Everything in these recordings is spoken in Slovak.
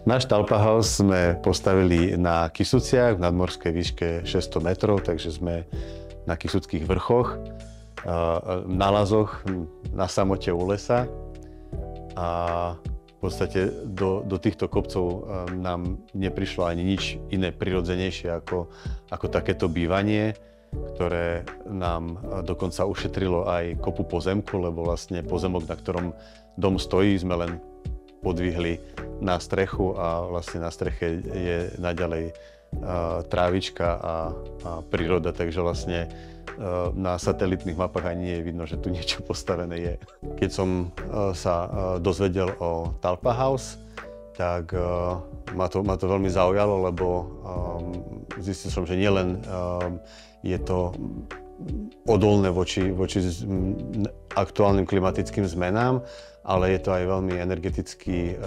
Náš Talpahaus sme postavili na Kysuciach v nadmorskej výške 600 metrov, takže sme na Kysuckých vrchoch, na lazoch, na samote u lesa. A v podstate do týchto kopcov nám neprišlo ani nič iné prirodzenejšie ako takéto bývanie, ktoré nám dokonca ušetrilo aj kopu pozemku, lebo vlastne pozemok, na ktorom dom stojí, sme len podvihli na strechu a vlastne na streche je naďalej trávička a príroda, takže vlastne na satelitných mapách ani nie je vidno, že tu niečo postavené je. Keď som sa dozvedel o Talpahaus, tak ma to veľmi zaujalo, lebo zistil som, že nielen je to odolné voči aktuálnym klimatickým zmenám, ale je to aj veľmi energeticky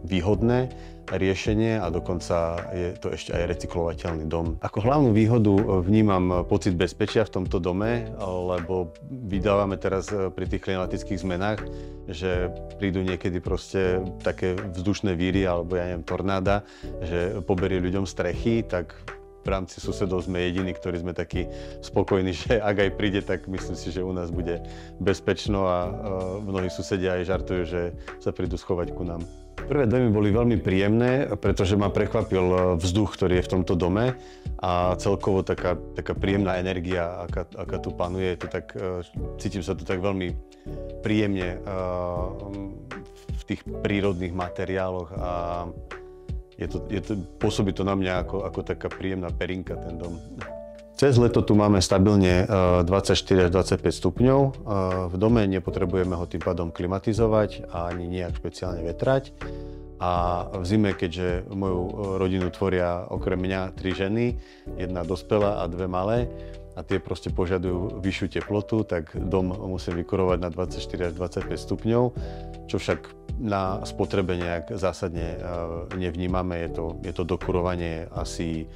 výhodné riešenie a dokonca je to ešte aj recyklovateľný dom. Ako hlavnú výhodu vnímam pocit bezpečia v tomto dome, lebo vydávame teraz pri tých klimatických zmenách, že prídu niekedy proste také vzdušné víry alebo ja neviem, tornáda, že poberie ľuďom strechy, tak v rámci susedov sme jediní, ktorí sme takí spokojní, že ak aj príde, tak myslím si, že u nás bude bezpečno a mnohí susedia aj žartujú, že sa prídu schovať ku nám. Prvé domy boli veľmi príjemné, pretože ma prekvapil vzduch, ktorý je v tomto dome a celkovo taká príjemná energia, aká tu panuje. Cítim sa tu tak veľmi príjemne v tých prírodných materiáloch a pôsobí to na mňa ako taká príjemná perinka, ten dom. Cez leto tu máme stabilne 24 až 25 stupňov. V dome nepotrebujeme ho tým pádom klimatizovať a ani nejak špeciálne vetrať. A v zime, keďže moju rodinu tvoria okrem mňa 3 ženy, jedna dospelá a 2 malé, a tie proste požadujú vyššiu teplotu, tak dom musím vykurovať na 24 až 25 stupňov, čo však na spotrebe nejak zásadne nevnímame. Je to dokurovanie asi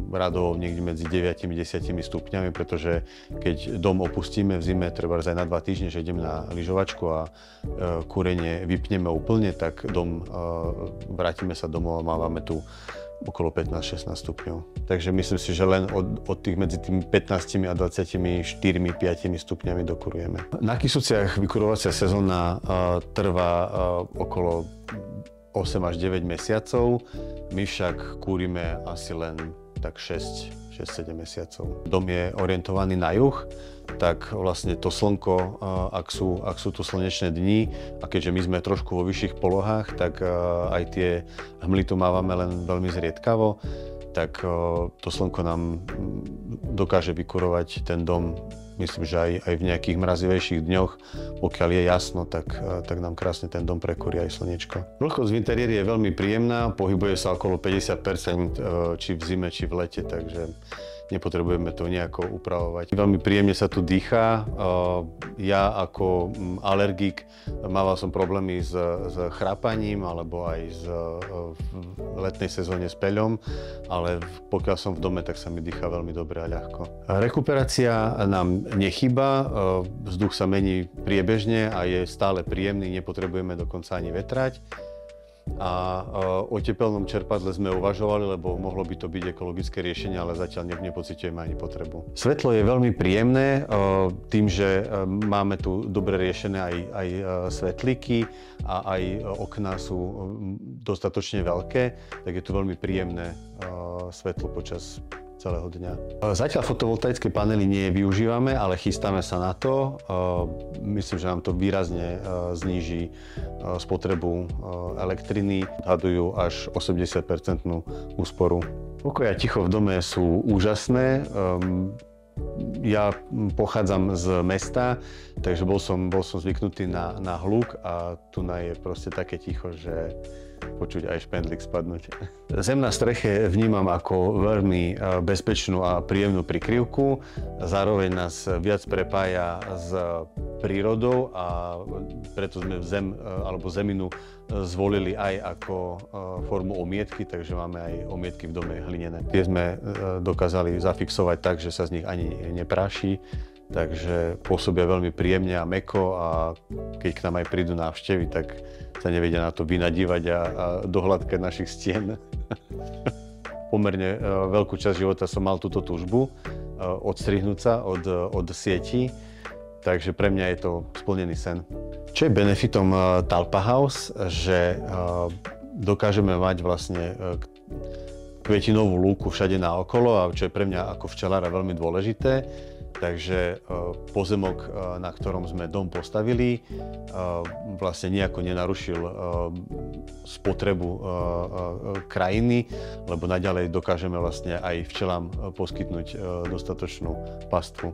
radovo niekde medzi 9 a 10 stupňami, pretože keď dom opustíme v zime, treba aj na 2 týždne, že ideme na lyžovačku a kúrenie vypneme úplne, tak vrátime sa domov a máme tu okolo 15-16 stupňov. Takže myslím si, že len od tých medzi tými 15 a 24-5 stupňami dokurujeme. Na Kysuciach vykurovacia sezóna trvá okolo 8 až 9 mesiacov. My však kúrime asi len tak 6-7 mesiacov. Dom je orientovaný na juh, tak vlastne to slnko, ak sú tu slnečné dni a keďže my sme trošku vo vyšších polohách, tak aj tie hmly tu mávame len veľmi zriedkavo, tak to slnko nám dokáže vykurovať ten dom. Myslím, že aj v nejakých mrazivejších dňoch, pokiaľ je jasno, tak nám krásne ten dom prekúri aj slnečko. Vlhkosť v interiéri je veľmi príjemná, pohybuje sa okolo 50%, či v zime, či v lete, takže nepotrebujeme to nejako upravovať. Veľmi príjemne sa tu dýchá. Ja ako alergik mával som problémy s chrápaním alebo aj v letnej sezóne s peľom, ale pokiaľ som v dome, tak sa mi dýchá veľmi dobre a ľahko. Rekuperácia nám nechýba, vzduch sa mení priebežne a je stále príjemný, nepotrebujeme dokonca ani vetrať. A o tepelnom čerpadle sme uvažovali, lebo mohlo by to byť ekologické riešenie, ale zatiaľ nepociťujeme ani potrebu. Svetlo je veľmi príjemné, tým, že máme tu dobre riešené aj svetlíky a aj okná sú dostatočne veľké, tak je tu veľmi príjemné svetlo počas celého dňa. Zatiaľ fotovoltaické panely nevyužívame, ale chystáme sa na to. Myslím, že nám to výrazne zníži spotrebu elektriny. Odhadujú až 80% úsporu. Pokoj a ticho v dome sú úžasné. Ja pochádzam z mesta, takže bol som zvyknutý na hluk a tu je proste také ticho, že počuť aj špendlík spadnúť. Zem na streche vnímam ako veľmi bezpečnú a príjemnú prikryvku. Zároveň nás viac prepája s prírodou a preto sme zeminu zvolili aj ako formu omietky, takže máme aj omietky v dome hlinené. Tie sme dokázali zafixovať tak, že sa z nich ani nepráši, takže pôsobia veľmi príjemne a mäkko a keď k nám aj prídu návštevy, tak sa nevedia na to vynadívať a dohľadkať našich stien. Pomerne veľkú časť života som mal túto túžbu odstrihnúť sa od sietí, takže pre mňa je to splnený sen. Čo je benefitom Talpa House, že dokážeme mať vlastne kvietinovú lúku všade naokolo, a čo je pre mňa ako včelára veľmi dôležité. Takže pozemok, na ktorom sme dom postavili, vlastne nejako nenarušil spotrebu krajiny, lebo naďalej dokážeme vlastne aj včelám poskytnúť dostatočnú pastvu,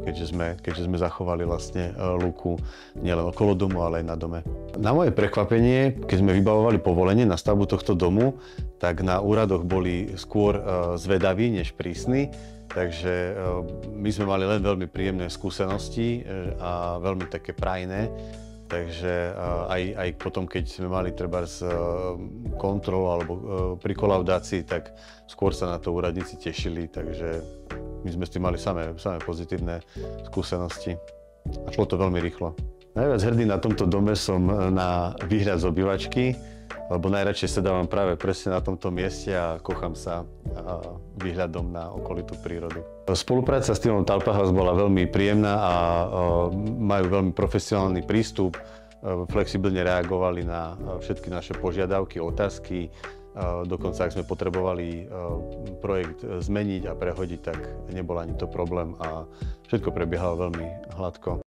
keďže sme zachovali vlastne lúku nielen okolo domu, ale aj na dome. Na moje prekvapenie, keď sme vybavovali povolenie na stavbu tohto domu, tak na úradoch boli skôr zvedaví než prísni. Takže my sme mali len veľmi príjemné skúsenosti a veľmi také prajné. Takže aj potom, keď sme mali trebárs kontrolu alebo pri kolaudácii, tak skôr sa na to úradníci tešili. Takže my sme s tým mali samé pozitívne skúsenosti. A šlo to veľmi rýchlo. Najviac hrdý na tomto dome som na výhľad z obývačky, lebo najradšej sedávam práve presne na tomto mieste a kochám sa výhľadom na okolitú prírodu. Spolupráca s týmom Talpa House bola veľmi príjemná a majú veľmi profesionálny prístup, flexibilne reagovali na všetky naše požiadavky, otázky. Dokonca, ak sme potrebovali projekt zmeniť a prehodiť, tak nebol ani to problém a všetko prebiehalo veľmi hladko.